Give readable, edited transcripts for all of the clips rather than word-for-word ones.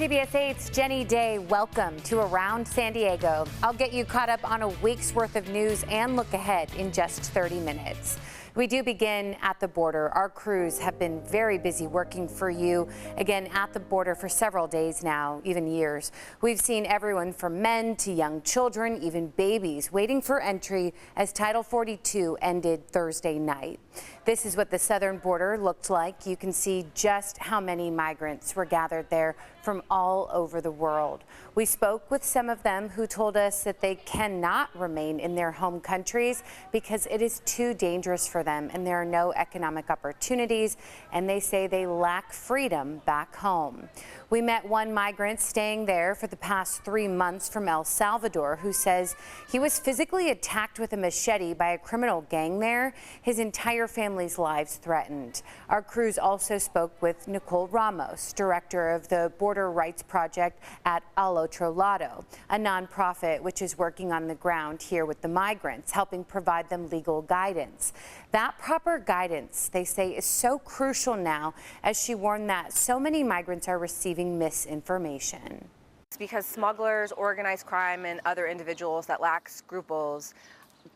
CBS 8's Jenny Day, welcome to Around San Diego. I'll get you caught up on a week's worth of news and look ahead in just 30 minutes. We do begin at the border. Our crews have been very busy working for you, again, at the border for several days now, even years. We've seen everyone from men to young children, even babies, waiting for entry as Title 42 ended Thursday night. This is what the southern border looked like. You can see just how many migrants were gathered there from all over the world. We spoke with some of them who told us that they cannot remain in their home countries because it is too dangerous for them and there are no economic opportunities, and they say they lack freedom back home. We met one migrant staying there for the past 3 months from El Salvador who says he was physically attacked with a machete by a criminal gang there. His entire family's lives threatened. Our crews also spoke with Nicole Ramos, director of the Border Rights Project at Al Otro Lado, a nonprofit which is working on the ground here with the migrants, helping provide them legal guidance. That proper guidance, they say, is so crucial now, as she warned that so many migrants are receiving misinformation. It's because smugglers, organized crime, and other individuals that lack scruples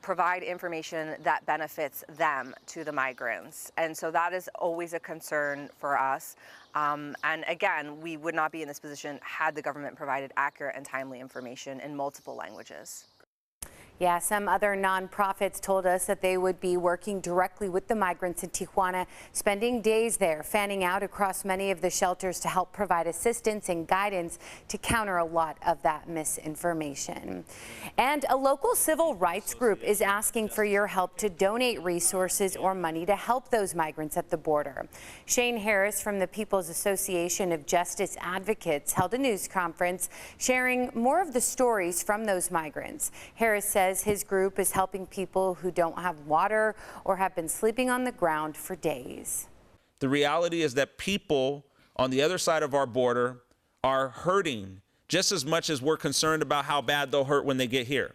provide information that benefits them to the migrants. And so that is always a concern for us. And again, we would not be in this position had the government provided accurate and timely information in multiple languages. Yeah, some other nonprofits told us that they would be working directly with the migrants in Tijuana, spending days there, fanning out across many of the shelters to help provide assistance and guidance to counter a lot of that misinformation. And a local civil rights group is asking for your help to donate resources or money to help those migrants at the border. Shane Harris from the People's Association of Justice Advocates held a news conference sharing more of the stories from those migrants. Harris says his group is helping people who don't have water or have been sleeping on the ground for days. The reality is that people on the other side of our border are hurting just as much as we're concerned about how bad they'll hurt when they get here.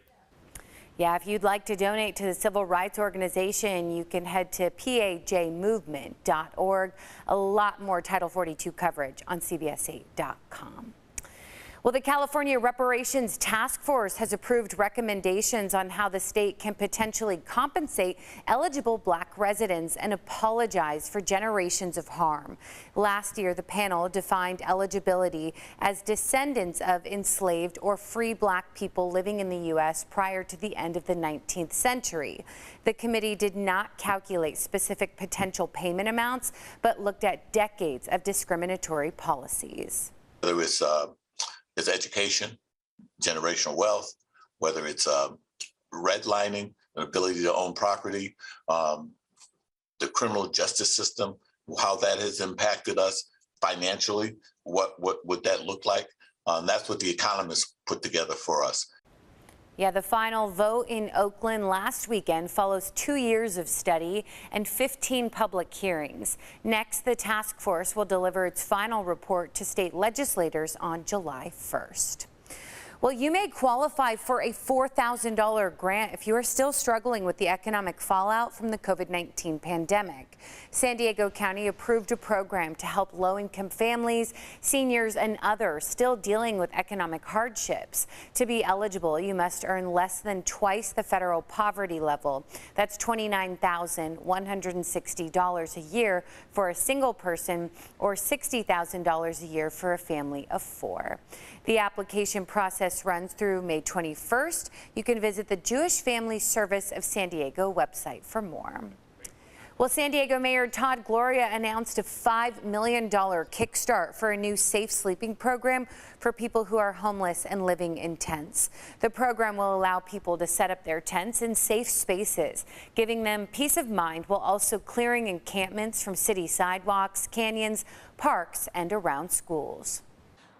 Yeah, if you'd like to donate to the civil rights organization, you can head to pajmovement.org. A lot more Title 42 coverage on CBS8.com. Well, the California Reparations Task Force has approved recommendations on how the state can potentially compensate eligible Black residents and apologize for generations of harm. Last year, the panel defined eligibility as descendants of enslaved or free Black people living in the U.S. prior to the end of the 19th century. The committee did not calculate specific potential payment amounts, but looked at decades of discriminatory policies. Whether it's education, generational wealth, whether it's redlining, an ability to own property, the criminal justice system, how that has impacted us financially, what would that look like? That's what the economists put together for us. Yeah, the final vote in Oakland last weekend follows 2 years of study and 15 public hearings. Next, the task force will deliver its final report to state legislators on July 1st. Well, you may qualify for a $4,000 grant if you are still struggling with the economic fallout from the COVID-19 pandemic. San Diego County approved a program to help low-income families, seniors, and others still dealing with economic hardships. To be eligible, you must earn less than twice the federal poverty level. That's $29,160 a year for a single person or $60,000 a year for a family of 4. The application process runs through May 21st. You can visit the Jewish Family Service of San Diego website for more. Well, San Diego Mayor Todd Gloria announced a $5 million kickstart for a new safe sleeping program for people who are homeless and living in tents. The program will allow people to set up their tents in safe spaces, giving them peace of mind while also clearing encampments from city sidewalks, canyons, parks, and around schools.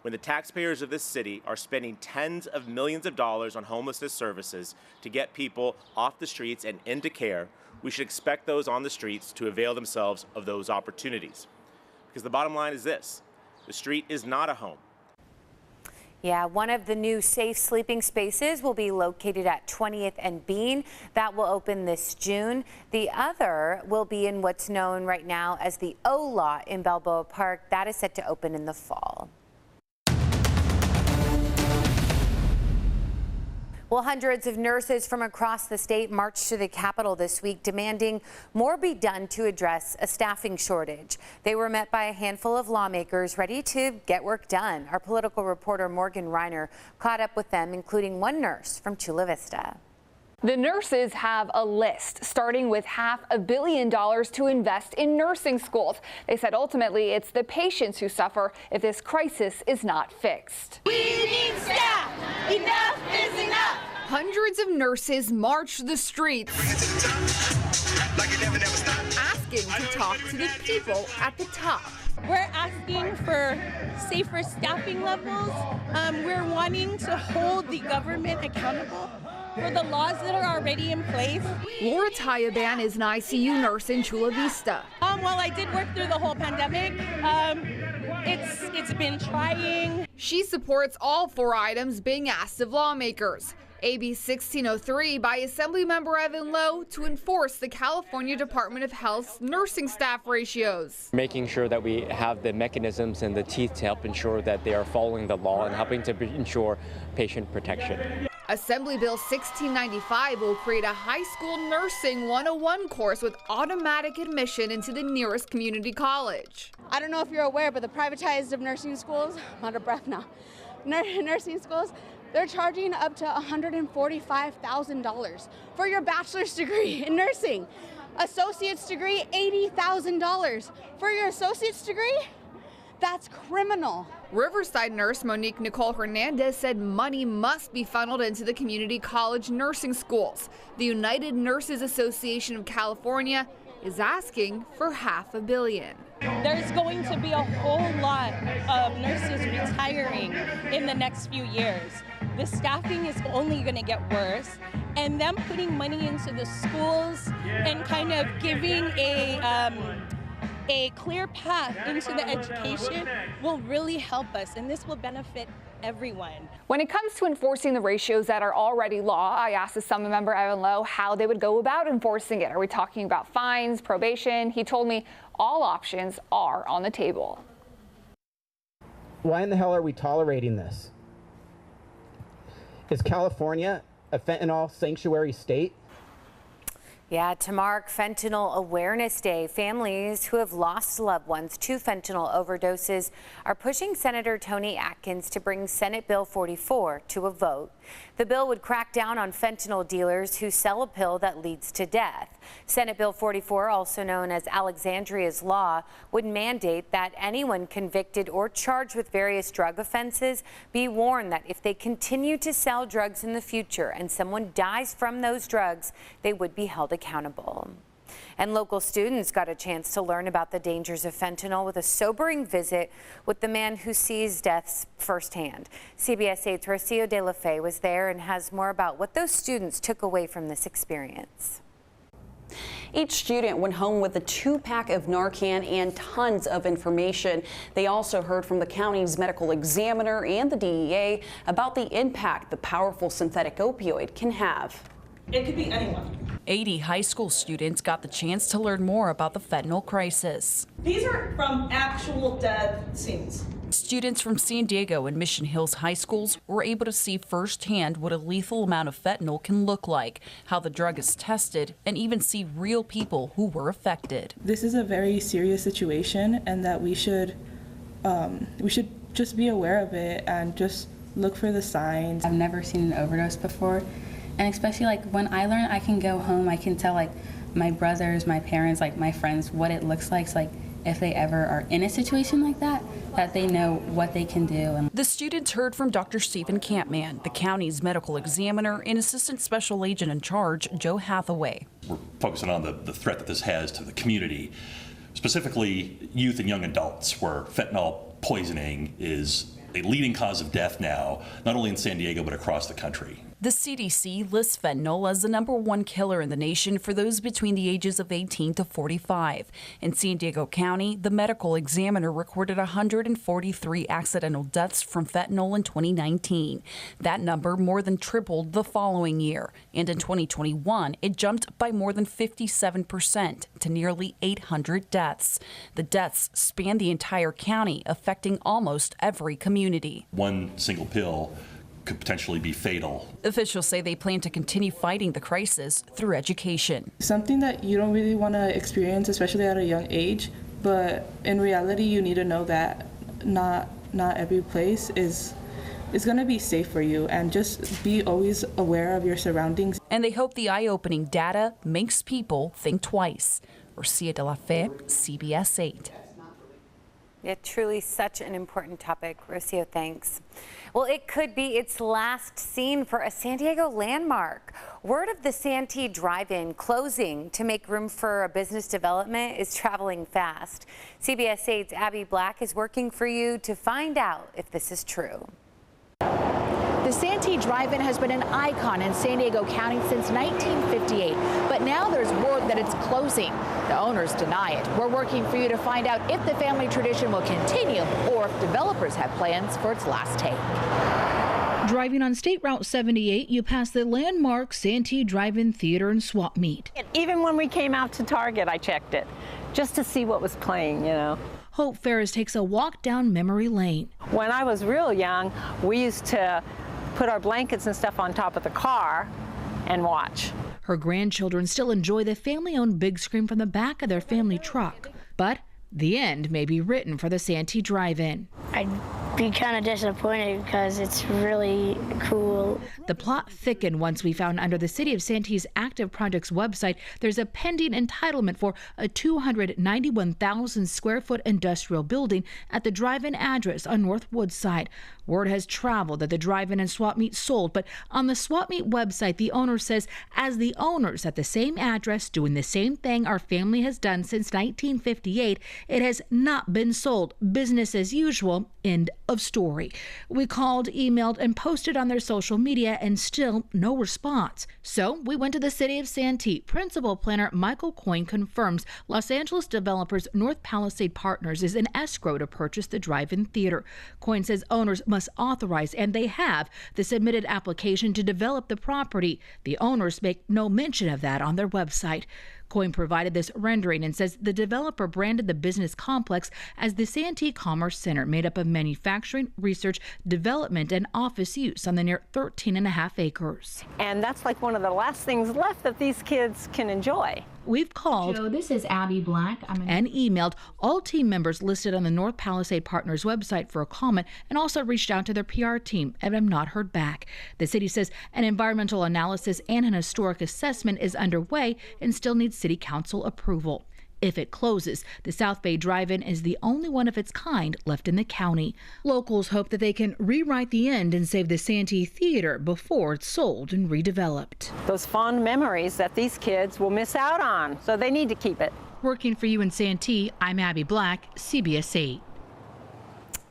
When the taxpayers of this city are spending tens of millions of dollars on homelessness services to get people off the streets and into care, we should expect those on the streets to avail themselves of those opportunities. Because the bottom line is this: the street is not a home. Yeah, one of the new safe sleeping spaces will be located at 20th and Bean. That will open this June. The other will be in what's known right now as the O Lot in Balboa Park. That is set to open in the fall. Well, hundreds of nurses from across the state marched to the Capitol this week demanding more be done to address a staffing shortage. They were met by a handful of lawmakers ready to get work done. Our political reporter Morgan Reiner caught up with them, including one nurse from Chula Vista. The nurses have a list, starting with $500 million to invest in nursing schools. They said ultimately it's the patients who suffer if this crisis is not fixed. We need staff. Enough is enough. Hundreds of nurses marched the streets, asking to talk to the people at the top. We're asking for safer staffing levels. We're wanting to hold the government accountable for the laws that are already in place. Laura Tayaban is an ICU nurse in Chula Vista. While I did work through the whole pandemic, it's been trying. She supports all 4 items being asked of lawmakers. AB 1603 by Assemblymember Evan Lowe to enforce the California Department of Health's nursing staff ratios. Making sure that we have the mechanisms and the teeth to help ensure that they are following the law and helping to ensure patient protection. Assembly Bill 1695 will create a high school nursing 101 course with automatic admission into the nearest community college. I don't know if you're aware, but the privatized of nursing schools, I'm out of breath now, nursing schools, they're charging up to $145,000 for your bachelor's degree in nursing. Associate's degree, $80,000. For your associate's degree, that's criminal. Riverside nurse Monique Nicole Hernandez said money must be funneled into the community college nursing schools. The United Nurses Association of California is asking for $500 million. There's going to be a whole lot of nurses retiring in the next few years. The staffing is only going to get worse, and them putting money into the schools and kind of giving a clear path into the education will really help us, and this will benefit everyone. When it comes to enforcing the ratios that are already law, I asked Assemblymember Evan Lowe how they would go about enforcing it. Are we talking about fines, probation? He told me all options are on the table. Why in the hell are we tolerating this? Is California a fentanyl sanctuary state? Yeah, to mark Fentanyl Awareness Day, families who have lost loved ones to fentanyl overdoses are pushing Senator Tony Atkins to bring Senate Bill 44 to a vote. The bill would crack down on fentanyl dealers who sell a pill that leads to death. Senate Bill 44, also known as Alexandria's Law, would mandate that anyone convicted or charged with various drug offenses be warned that if they continue to sell drugs in the future and someone dies from those drugs, they would be held accountable. And local students got a chance to learn about the dangers of fentanyl with a sobering visit with the man who sees deaths firsthand. CBS 8's Rocio De La Fe was there and has more about what those students took away from this experience. Each student went home with a 2-pack of Narcan and tons of information. They also heard from the county's medical examiner and the DEA about the impact the powerful synthetic opioid can have. It could be anyone. 80 high school students got the chance to learn more about the fentanyl crisis. These are from actual death scenes. Students from San Diego and Mission Hills high schools were able to see firsthand what a lethal amount of fentanyl can look like, how the drug is tested, and even see real people who were affected. This is a very serious situation, and that we should just be aware of it and just look for the signs. I've never seen an overdose before. And especially like when I learn, I can go home, I can tell like my brothers, my parents, like my friends, what it looks like. So like if they ever are in a situation like that they know what they can do. The students heard from Dr. Stephen Campman, the county's medical examiner, and Assistant Special Agent in Charge, Joe Hathaway. We're focusing on the threat that this has to the community, specifically youth and young adults, where fentanyl poisoning is a leading cause of death now, not only in San Diego, but across the country. The CDC lists fentanyl as the #1 killer in the nation for those between the ages of 18 to 45. In San Diego County, the medical examiner recorded 143 accidental deaths from fentanyl in 2019. That number more than tripled the following year. And in 2021, it jumped by more than 57% to nearly 800 deaths. The deaths span the entire county, affecting almost every community. One single pill could potentially be fatal. Officials say they plan to continue fighting the crisis through education. Something that you don't really want to experience, especially at a young age, but in reality, you need to know that not every place is going to be safe for you, and just be always aware of your surroundings. And they hope the eye-opening data makes people think twice. Rocio de la Fe, CBS 8. Yeah, truly such an important topic. Rocio, thanks. Well, it could be its last seen for a San Diego landmark. Word of the Santee DriveIn closing to make room for a business development is traveling fast. CBS 8's Abby Black is working for you to find out if this is true. The Santee DriveIn has been an icon in San Diego County since 1958, but now there's word that it's closing. The owners deny it. We're working for you to find out if the family tradition will continue or if developers have plans for its last take. Driving on State Route 78, you pass the landmark Santee Drive-In Theater and Swap Meet. Even when we came out to Target, I checked it just to see what was playing, you know. Hope Ferris takes a walk down memory lane. When I was real young, we used to put our blankets and stuff on top of the car and watch. Her grandchildren still enjoy the family-owned big screen from the back of their family truck. But the end may be written for the Santee Drive-In. I'd be kind of disappointed because it's really cool. The plot thickened once we found under the City of Santee's active projects website there's a pending entitlement for a 291,000 square foot industrial building at the drive-in address on North Woodside. Word has traveled that the drive-in and swap meet sold, but on the swap meet website, the owner says, as the owners at the same address doing the same thing our family has done since 1958, it has not been sold. Business as usual. End of story. We called, emailed, and posted on their social media, and still no response. So we went to the City of Santee. Principal planner Michael Coyne confirms Los Angeles developers North Palisade Partners is in escrow to purchase the drive-in theater. Coyne says owners must authorize, and they have, the submitted application to develop the property. The owners make no mention of that on their website. Coyne provided this rendering and says the developer branded the business complex as the Santee Commerce Center, made up of manufacturing, research, development, and office use on the near 13.5 acres. And that's like one of the last things left that these kids can enjoy. We've called this is Abby Black. And emailed all team members listed on the North Palisade Partners website for a comment, and also reached out to their PR team and have not heard back. The city says an environmental analysis and an historic assessment is underway and still needs City Council approval. If it closes, the South Bay Drive-In is the only one of its kind left in the county. Locals hope that they can rewrite the end and save the Santee Theater before it's sold and redeveloped. Those fond memories that these kids will miss out on, so they need to keep it. Working for you in Santee, I'm Abby Black, CBS 8.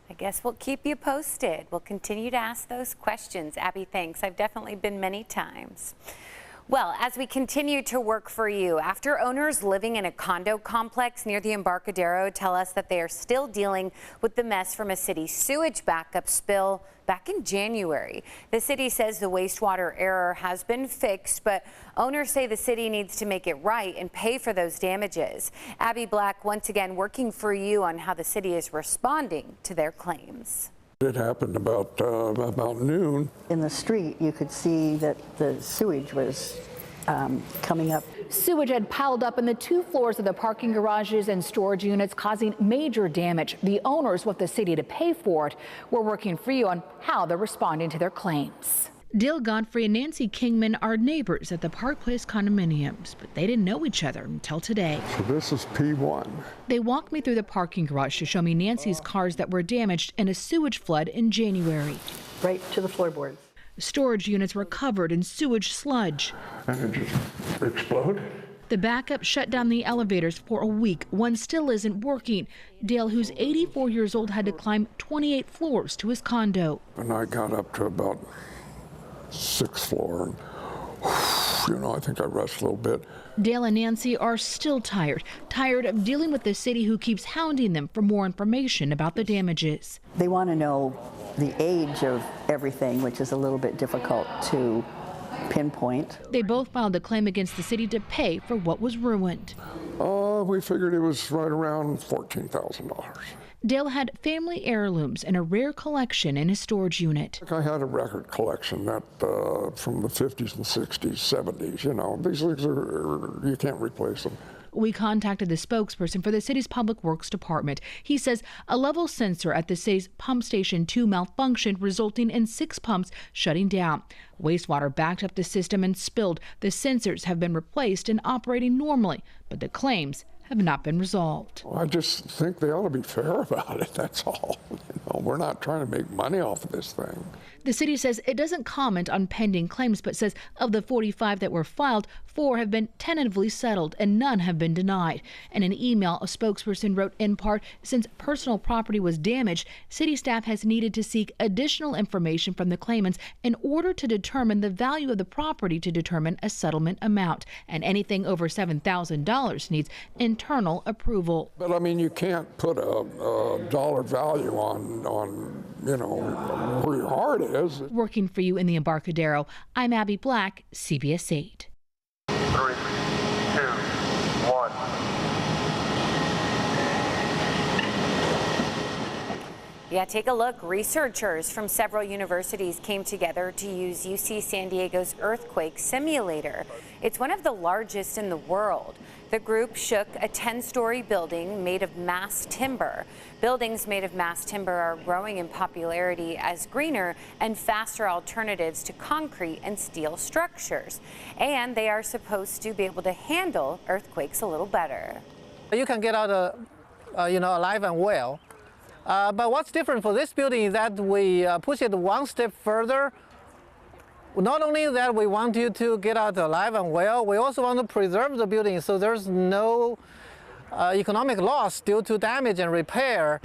I guess we'll keep you posted. We'll continue to ask those questions. Abby, thanks. I've definitely been many times. Well, as we continue to work for you, after owners living in a condo complex near the Embarcadero tell us that they are still dealing with the mess from a city sewage backup spill back in January. The city says the wastewater error has been fixed, but owners say the city needs to make it right and pay for those damages. Abby Black once again working for you on how the city is responding to their claims. It happened about noon. In the street, you could see that the sewage was coming up. Sewage had piled up in the 2 floors of the parking garages and storage units, causing major damage. The owners want the city to pay for it. We're working for you on how they're responding to their claims. Dale Godfrey and Nancy Kingman are neighbors at the Park Place condominiums, but they didn't know each other until today. So this is P1. They walked me through the parking garage to show me Nancy's cars that were damaged in a sewage flood in January. Right to the floorboards. Storage units were covered in sewage sludge. And it just exploded. The backup shut down the elevators for a week. One still isn't working. Dale, who's 84 years old, had to climb 28 floors to his condo. And I got up to about 6th floor, and I think I rest a little bit. Dale and Nancy are still tired of dealing with the city who keeps hounding them for more information about the damages. They want to know the age of everything, which is a little bit difficult to pinpoint. They both filed a claim against the city to pay for what was ruined. We figured it was right around $14,000. Dale had family heirlooms and a rare collection in his storage unit. I had a record collection that from the 50s and 60s, 70s. You know, these things you can't replace them. We contacted the spokesperson for the city's Public Works Department. He says a level sensor at the city's Pump Station 2 malfunctioned, resulting in 6 pumps shutting down. Wastewater backed up the system and spilled. The sensors have been replaced and operating normally, but the claims have not been resolved. Well, I just think they ought to be fair about it, that's all. You know, we're not trying to make money off of this thing. The city says it doesn't comment on pending claims, but says of the 45 that were filed, 4 have been tentatively settled and none have been denied. In an email, a spokesperson wrote, in part, since personal property was damaged, city staff has needed to seek additional information from the claimants in order to determine the value of the property to determine a settlement amount. And anything over $7,000 needs internal approval. But I mean, you can't put a dollar value on you know, where your heart is. Working for you in the Embarcadero, I'm Abby Black, CBS 8. 3, 2, 1. Yeah, take a look. Researchers from several universities came together to use UC San Diego's earthquake simulator. It's one of the largest in the world. The group shook a 10-story building made of mass timber. Buildings made of mass timber are growing in popularity as greener and faster alternatives to concrete and steel structures. And they are supposed to be able to handle earthquakes a little better. You can get out, alive and well. But what's different for this building is that we push it one step further. Not only that we want you to get out alive and well, we also want to preserve the building so there's no economic loss due to damage and repair.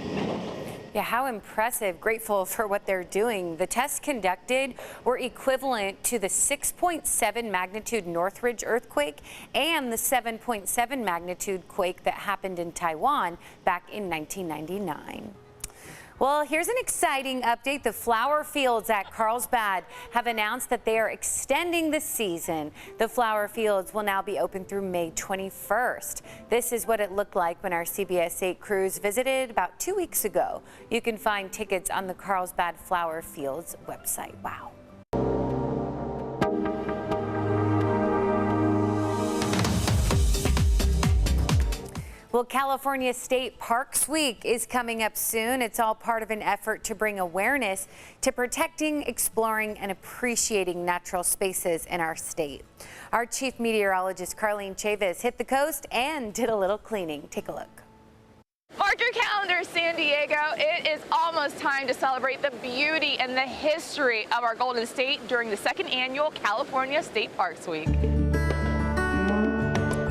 Yeah, how impressive. Grateful for what they're doing. The tests conducted were equivalent to the 6.7 magnitude Northridge earthquake and the 7.7 magnitude quake that happened in Taiwan back in 1999. Well, here's an exciting update. The flower fields at Carlsbad have announced that they are extending the season. The flower fields will now be open through May 21st. This is what it looked like when our CBS 8 crews visited about 2 weeks ago. You can find tickets on the Carlsbad Flower Fields website. Wow. Well, California State Parks Week is coming up soon. It's all part of an effort to bring awareness to protecting, exploring, and appreciating natural spaces in our state. Our chief meteorologist, Carlene Chavis, hit the coast and did a little cleaning. Take a look. Mark your calendar, San Diego. It is almost time to celebrate the beauty and the history of our Golden State during the 2nd annual California State Parks Week.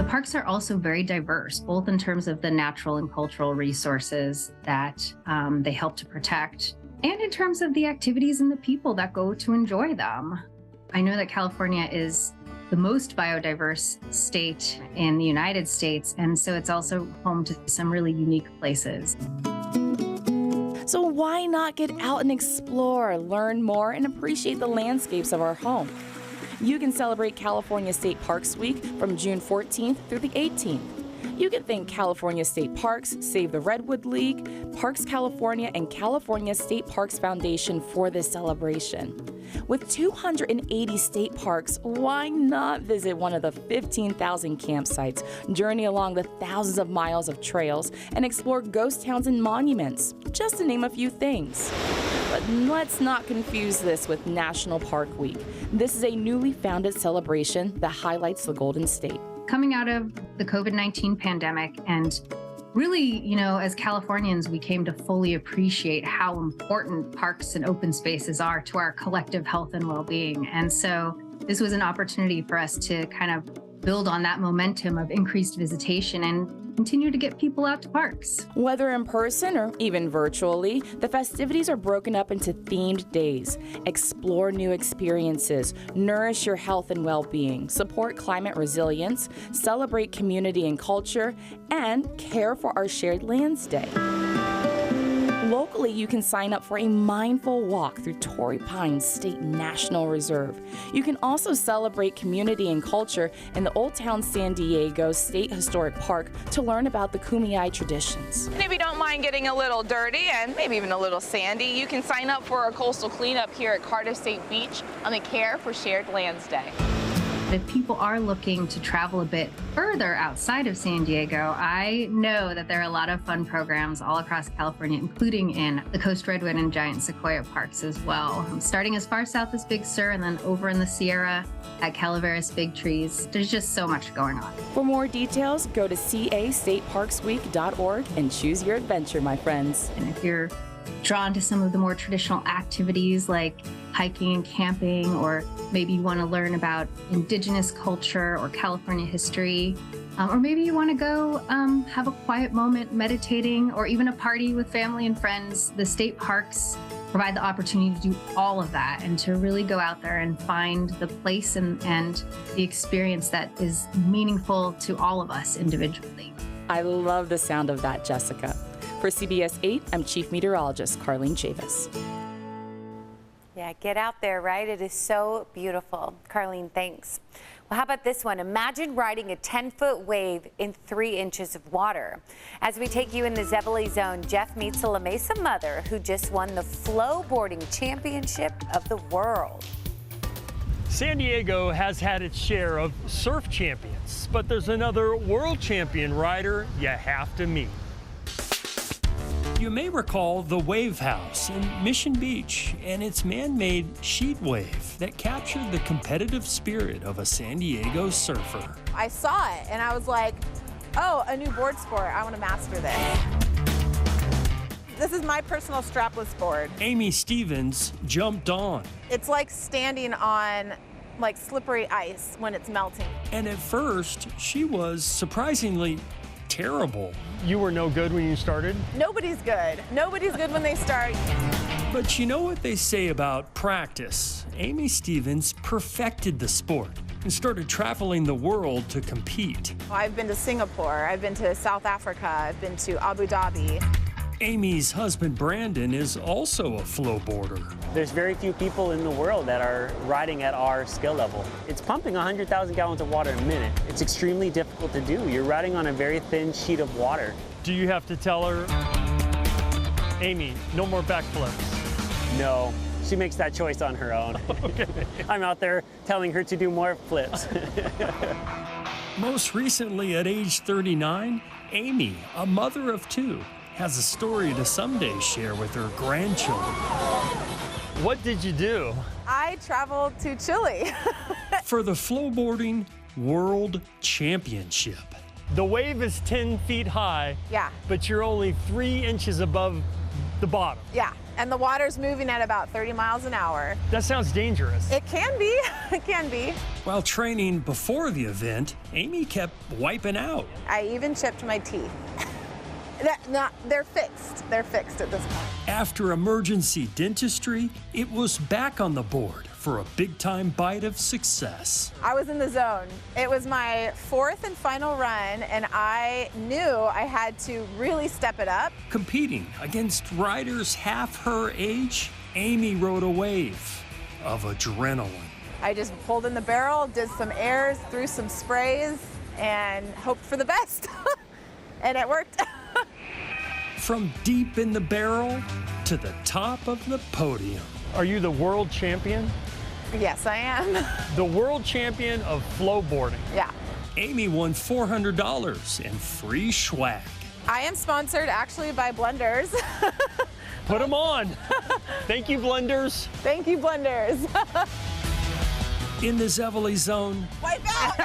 Parks are also very diverse, both in terms of the natural and cultural resources that they help to protect, and in terms of the activities and the people that go to enjoy them. I know that California is the most biodiverse state in the United States, and so it's also home to some really unique places. So why not get out and explore, learn more, and appreciate the landscapes of our home? You can celebrate California State Parks Week from June 14th through the 18th. You can thank California State Parks, Save the Redwood League, Parks California, and California State Parks Foundation for this celebration. With 280 state parks, why not visit one of the 15,000 campsites, journey along the thousands of miles of trails, and explore ghost towns and monuments, just to name a few things. But let's not confuse this with National Park Week. This is a newly founded celebration that highlights the Golden State. Coming out of the COVID-19 pandemic, and really, as Californians, we came to fully appreciate how important parks and open spaces are to our collective health and well-being. And so this was an opportunity for us to kind of build on that momentum of increased visitation and continue to get people out to parks. Whether in person or even virtually, the festivities are broken up into themed days. Explore new experiences, nourish your health and well-being, support climate resilience, celebrate community and culture, and care for our shared lands day. Locally, you can sign up for a mindful walk through Torrey Pines State National Reserve. You can also celebrate community and culture in the Old Town San Diego State Historic Park to learn about the Kumeyaay traditions. And if you don't mind getting a little dirty and maybe even a little sandy, you can sign up for a coastal cleanup here at Cardiff State Beach on the Care for Shared Lands Day. If people are looking to travel a bit further outside of San Diego, I know that there are a lot of fun programs all across California, including in the Coast Redwood and Giant Sequoia parks as well. Starting as far south as Big Sur and then over in the Sierra at Calaveras Big Trees. There's just so much going on. For more details, go to castateparksweek.org and choose your adventure, my friends. And if you're drawn to some of the more traditional activities like hiking and camping, or maybe you want to learn about indigenous culture or California history, or maybe you want to go have a quiet moment meditating, or even a party with family and friends, the state parks provide the opportunity to do all of that and to really go out there and find the place and the experience that is meaningful to all of us individually. I love the sound of that, Jessica. For CBS 8, I'm Chief Meteorologist Carlene Chavis. Yeah, get out there, right? It is so beautiful. Carlene, thanks. Well, how about this one? Imagine riding a 10-foot wave in 3 inches of water. As we take you in the Zevely Zone, Jeff meets a La Mesa mother who just won the Flowboarding Championship of the world. San Diego has had its share of surf champions, but there's another world champion rider you have to meet. You may recall the Wave House in Mission Beach and its man-made sheet wave that captured the competitive spirit of a San Diego surfer. I saw it and I was like, oh, a new board sport. I want to master this. This is my personal strapless board. Amy Stevens jumped on. It's like standing on like slippery ice when it's melting. And at first, she was surprisingly terrible. You were no good when you started? Nobody's good. Nobody's good when they start. But you know what they say about practice? Amy Stevens perfected the sport and started traveling the world to compete. I've been to Singapore, I've been to South Africa, I've been to Abu Dhabi. Amy's husband, Brandon, is also a flowboarder. There's very few people in the world that are riding at our skill level. It's pumping 100,000 gallons of water a minute. It's extremely difficult to do. You're riding on a very thin sheet of water. Do you have to tell her, Amy, no more backflips? No, she makes that choice on her own. Okay. I'm out there telling her to do more flips. Most recently, at age 39, Amy, a mother of 2, has a story to someday share with her grandchildren. What did you do? I traveled to Chile. For the Flowboarding World Championship. The wave is 10 feet high, yeah, but you're only 3 inches above the bottom. Yeah, and the water's moving at about 30 miles an hour. That sounds dangerous. It can be, it can be. While training before the event, Amy kept wiping out. I even chipped my teeth. They're fixed. They're fixed at this point. After emergency dentistry, it was back on the board for a big-time bite of success. I was in the zone. It was my 4th and final run, and I knew I had to really step it up. Competing against riders half her age, Amy rode a wave of adrenaline. I just pulled in the barrel, did some airs, threw some sprays, and hoped for the best. And it worked. From deep in the barrel to the top of the podium. Are you the world champion? Yes, I am. The world champion of flowboarding. Yeah. Amy won $400 in free swag. I am sponsored actually by Blenders. Put them on. Thank you, Blenders. Thank you, Blenders. In the Zevely Zone. Wipe out.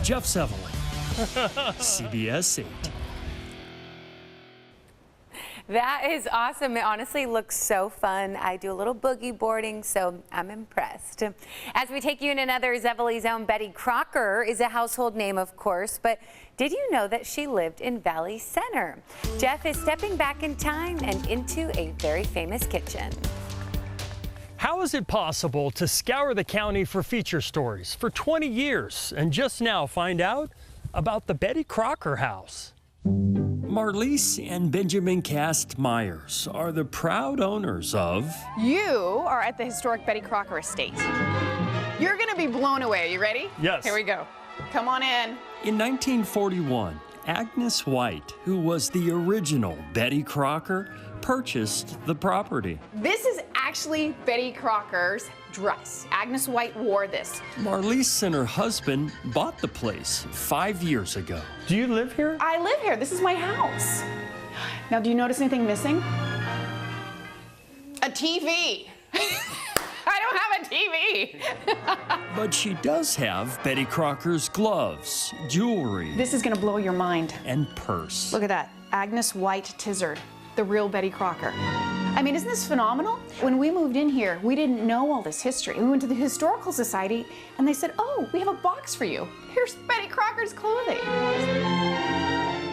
Jeff Zevely. CBS 8. That is awesome. It honestly looks so fun. I do a little boogie boarding, so I'm impressed. As we take you in another Zevely Zone, Betty Crocker is a household name, of course, but did you know that she lived in Valley Center? Jeff is stepping back in time and into a very famous kitchen. How is it possible to scour the county for feature stories for 20 years and just now find out about the Betty Crocker house? Marlise and Benjamin Cast Myers are the proud owners of... You are at the historic Betty Crocker estate. You're gonna be blown away. Are you ready? Yes. Here we go. Come on in. In 1941, Agnes White, who was the original Betty Crocker, purchased the property. This is actually Betty Crocker's dress. Agnes White wore this. Marlise and her husband bought the place 5 years ago. Do you live here? I live here. This is my house. Now, do you notice anything missing? A TV. I don't have a TV. But she does have Betty Crocker's gloves, jewelry, This is gonna blow your mind. and purse. Look at that. Agnes White Tizard, the real Betty Crocker. I mean, isn't this phenomenal? When we moved in here, we didn't know all this history. We went to the Historical Society and they said, oh, we have a box for you. Here's Betty Crocker's clothing.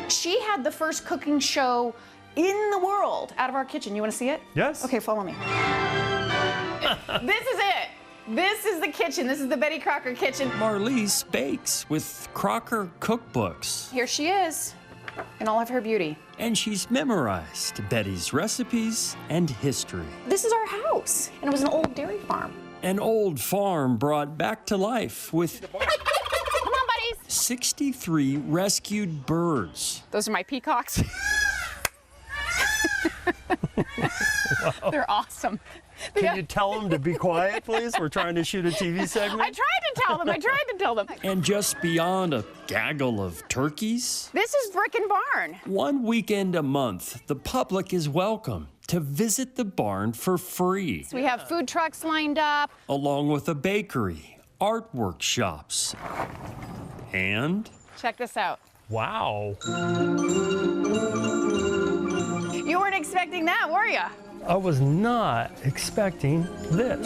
She had the first cooking show in the world out of our kitchen. You wanna see it? Yes. Okay, follow me. This is it. This is the kitchen. This is the Betty Crocker kitchen. Marlise bakes with Crocker cookbooks, Here she is in all of her beauty. and she's memorized Betty's recipes and history. This is our house, and it was an old dairy farm. An old farm brought back to life with Come on, buddies. 63 rescued birds. Those are my peacocks. They're awesome. Can you tell them to be quiet, please? We're trying to shoot a TV segment. I tried to tell them. And just beyond a gaggle of turkeys, This is Brick and Barn. one weekend a month, the public is welcome to visit the barn for free, So we have food trucks lined up. along with a bakery, art workshops, and... Check this out. Wow. You weren't expecting that, were you? I was not expecting this.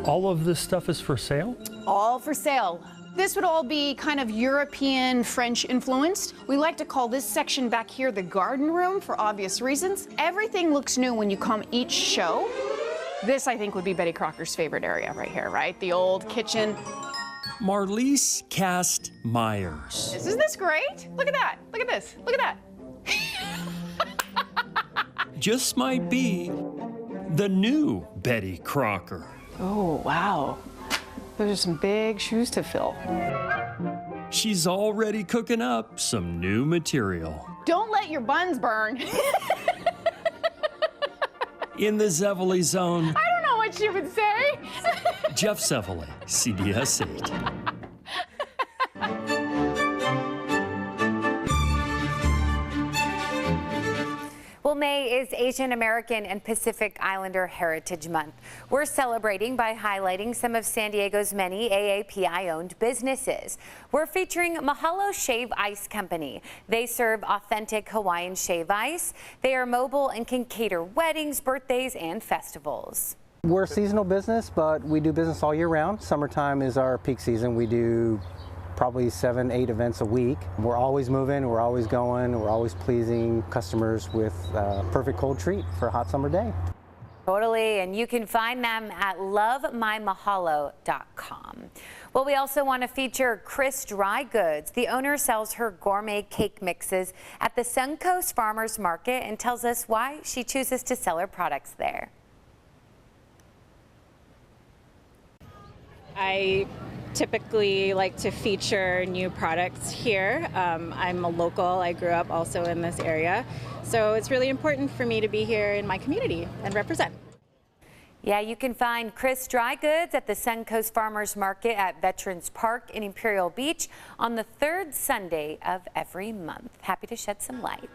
All of this stuff is for sale? All for sale. This would all be kind of European, French influenced. We like to call this section back here the garden room for obvious reasons. Everything looks new when you come each show. This, I think, would be Betty Crocker's favorite area right here, right? The old kitchen. Marlise Cast Myers. Isn't this great? Look at that. Look at this. Look at that. Just might be the new Betty Crocker. Oh, wow. Those are some big shoes to fill. She's already cooking up some new material. Don't let your buns burn. In the Zevely Zone, I don't know what you would say. Jeff Zevely, CBS 8. Well, May is Asian American and Pacific Islander Heritage Month. We're celebrating by highlighting some of San Diego's many AAPI-owned businesses. We're featuring Mahalo Shave Ice Company. They serve authentic Hawaiian shave ice. They are mobile and can cater weddings, birthdays, and festivals. We're a seasonal business, but we do business all year round. Summertime is our peak season. We do probably 7-8 events a week. We're always moving, we're always going, we're always pleasing customers with a perfect cold treat for a hot summer day. Totally, and you can find them at lovemymahalo.com. Well, we also want to feature Chris Dry Goods. The owner sells her gourmet cake mixes at the Suncoast Farmers Market and tells us why she chooses to sell her products there. I typically like to feature new products here. I'm a local. I grew up also in this area. So it's really important for me to be here in my community and represent. Yeah, you can find Chris Dry Goods at the Suncoast Farmers Market at Veterans Park in Imperial Beach on the third Sunday of every month. Happy to shed some light.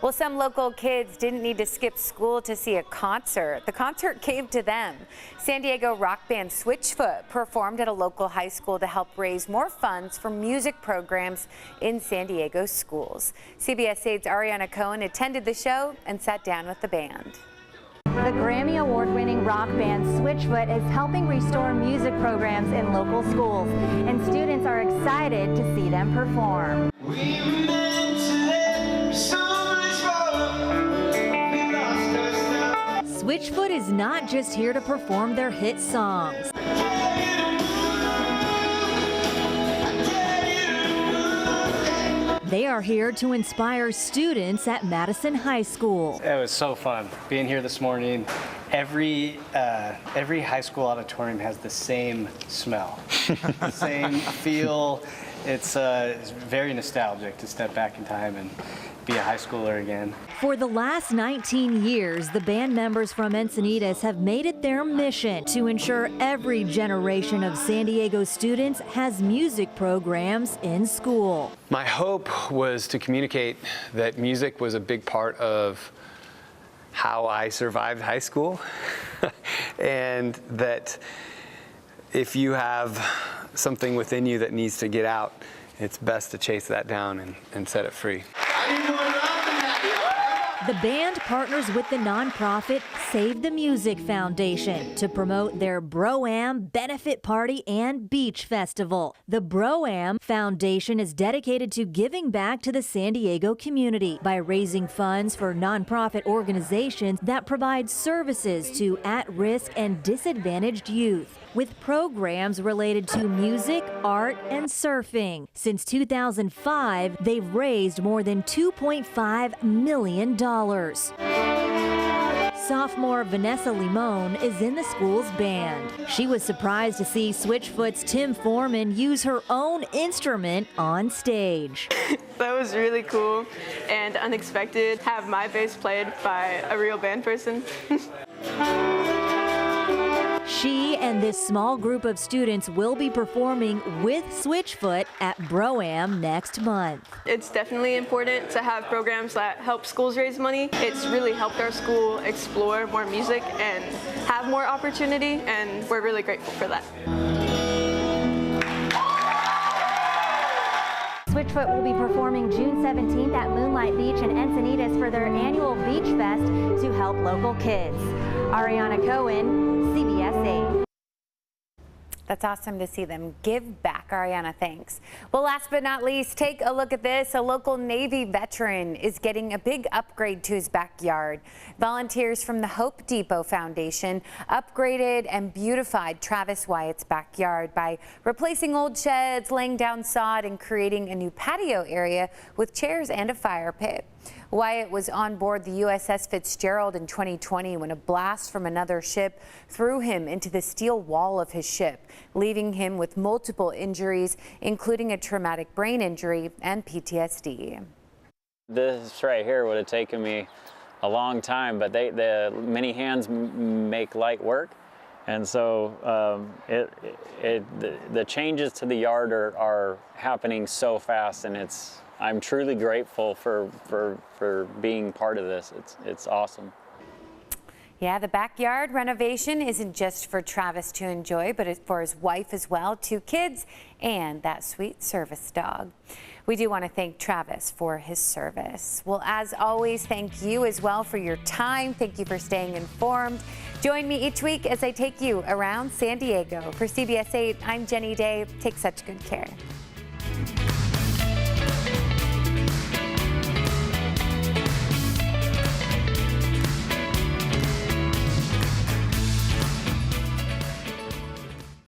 Well, some local kids didn't need to skip school to see a concert. The concert came to them. San Diego rock band Switchfoot performed at a local high school to help raise more funds for music programs in San Diego schools. CBS 8's Ariana Cohen attended the show and sat down with the band. The Grammy Award-winning rock band Switchfoot is helping restore music programs in local schools, and students are excited to see them perform. Switchfoot is not just here to perform their hit songs. They are here to inspire students at Madison High School. It was so fun being here this morning. Every high school auditorium has the same smell, the same feel. It's very nostalgic to step back in time and be a high schooler again. For the last 19 years, the band members from Encinitas have made it their mission to ensure every generation of San Diego students has music programs in school. My hope was to communicate that music was a big part of how I survived high school, and that if you have something within you that needs to get out, it's best to chase that down and set it free. The band partners with the nonprofit Save the Music Foundation to promote their Bro-Am benefit party and beach festival. The Bro-Am Foundation is dedicated to giving back to the San Diego community by raising funds for nonprofit organizations that provide services to at-risk and disadvantaged youth, with programs related to music, art, and surfing. Since 2005, they've raised more than $2.5 million. Sophomore Vanessa Limon is in the school's band. She was surprised to see Switchfoot's Tim Foreman use her own instrument on stage. That was really cool and unexpected. Have my bass played by a real band person. She and this small group of students will be performing with Switchfoot at Bro-Am next month. It's definitely important to have programs that help schools raise money. It's really helped our school explore more music and have more opportunity, and we're really grateful for that. Switchfoot will be performing June 17th at Moonlight Beach in Encinitas for their annual Beach Fest to help local kids. Ariana Cohen, CBS 8. That's awesome to see them give back. Ariana, thanks. Well, last but not least, take a look at this. A local Navy veteran is getting a big upgrade to his backyard. Volunteers from the Hope Depot Foundation upgraded and beautified Travis Wyatt's backyard by replacing old sheds, laying down sod, and creating a new patio area with chairs and a fire pit. Wyatt was on board the USS Fitzgerald in 2020 when a blast from another ship threw him into the steel wall of his ship, leaving him with multiple injuries, including a traumatic brain injury and PTSD. This right here would have taken me a long time, but the many hands make light work. And so the changes to the yard are happening so fast, and I'm truly grateful for being part of this. It's awesome. Yeah, the backyard renovation isn't just for Travis to enjoy, but it's for his wife as well, 2 kids, and that sweet service dog. We do want to thank Travis for his service. Well, as always, thank you as well for your time. Thank you for staying informed. Join me each week as I take you around San Diego. For CBS 8, I'm Jenny Day. Take such good care.